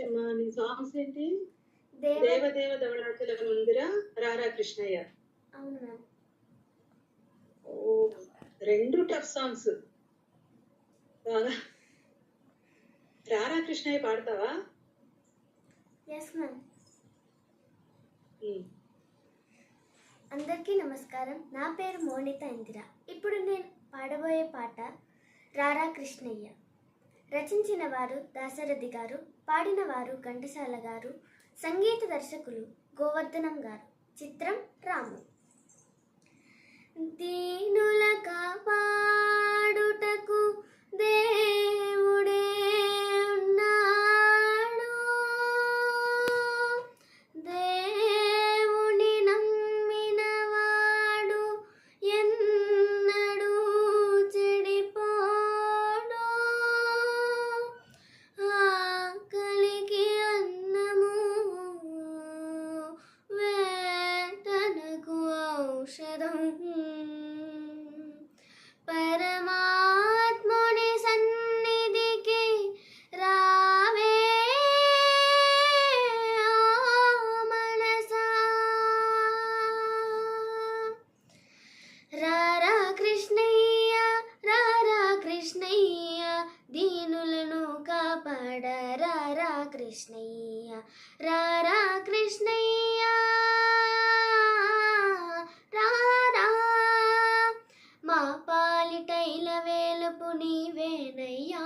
అమ్మా నీ సాంగ్స్ ఏంటి? దేవదేవ ధవళాచల మందిర రారా కృష్ణయ్య. అవును మ్యామ్. ఓ రెండు టఫ్ సాంగ్స్. బాగా రారా కృష్ణయ్య పాడతావా? Yes ma'am. అందరికీ నమస్కారం. నా పేరు మోనిత ఇందిర. ఇప్పుడు నేను పాడబోయే పాట రారా కృష్ణయ్య. రచించిన వారు దాశరథి గారు, పాడిన వారు ఘంటసాల గారు, సంగీత దర్శకులు గోవర్ధనం గారు. చిత్రం రాము. దీనుల కాపాడుటకు దేవుడే ఉన్నాడు, దేవుని నమ్మిన వాడు ఎన్నడూ చెడిపోడు. ఆకలికి అన్నము, వేదనకు ఔషధం, పరమాత్ముని సన్నిధికి రావే మనసా. రారా కృష్ణయ్య, రారా కృష్ణయ్య, దీనులను కాపాడ రారా కృష్ణయ్య, రారా కృష్ణయ్య, రారా. మా పాలిటైల వేలుపు నీవేనయ్యా,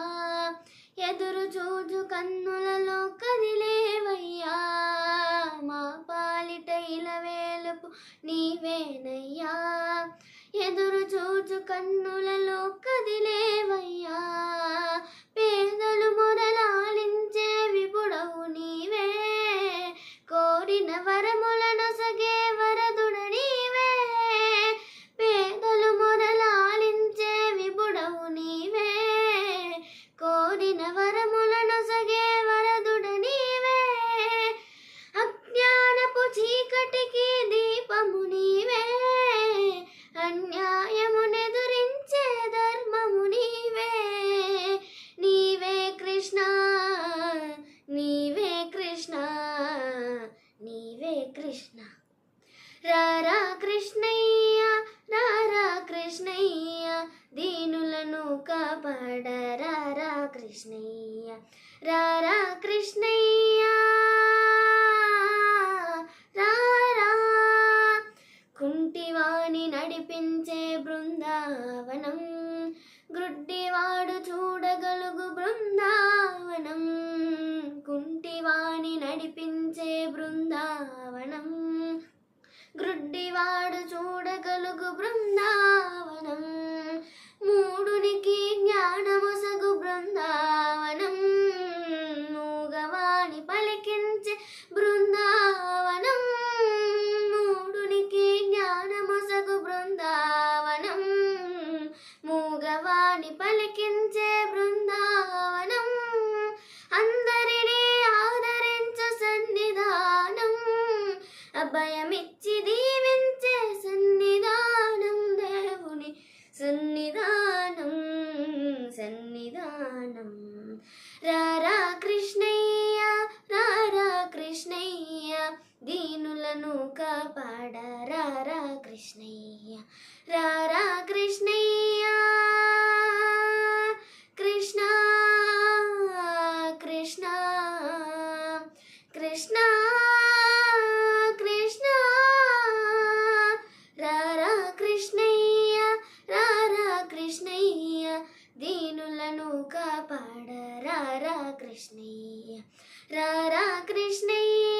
ఎదురు చూజు కన్నులలో కదిలేవయ్యా. మా పాలిటైల వేలుపు నీవేనయ్యా, ఎదురు చూజు కన్నులలో కదిలేవయ్యా. పేదలు మొరలాలించే విపుడవు నీవే, కోరిన వరములను సగే వరదుడ నీవే. పేదలు మొరలాలించే విపుడవు నీవే, కోరిన వరములను సగే వరదుడ నీవే. అజ్ఞానపు చీకటికి దీపము నీవే, అన్యాయమునెదురించే ధర్మము నీవే. నీవే కృష్ణ, నీవే కృష్ణ, నీవే కృష్ణ. రారా కృష్ణయ్య, రారా కృష్ణయ్య, దీనులను కాపాడ రారా కృష్ణయ్య, రారా కృష్ణయ్య, రారా. కుంటివాణి నడిపించే బృందావనం, గ్రుడ్డివాడు చూడగలుగు బృందావనం. కుంటివాణి నడిపించే బృందావనం, గ్రుడ్డివాడు చూడగలుగు బృందావనం. మూడునికి జ్ఞానమొసగు బృందావనం, మూగవాణి పలికించే బృందావనం. మూడునికి జ్ఞానమొసగు బృందావనం, మూగవాణి పలికించే బృందావనం. అందరినీ ఆదరించు సన్నిధానం, అభయమిచ్చి దీవించే సన్నిధానం. దేవుని సన్నిధానం, సన్నిధానం. రారా కృష్ణయ్య, రారా కృష్ణయ్య, దీనులను కాపాడ రారా కృష్ణయ్య, రారా కృష్ణయ్య. కృష్ణ కృష్ణ కృష్ణ కృష్ణ, రారా కృష్ణయ్య, రారా కృష్ణయ్య, దీనులను కాపాడ రారా కృష్ణయ్య, రారా కృష్ణయ్య.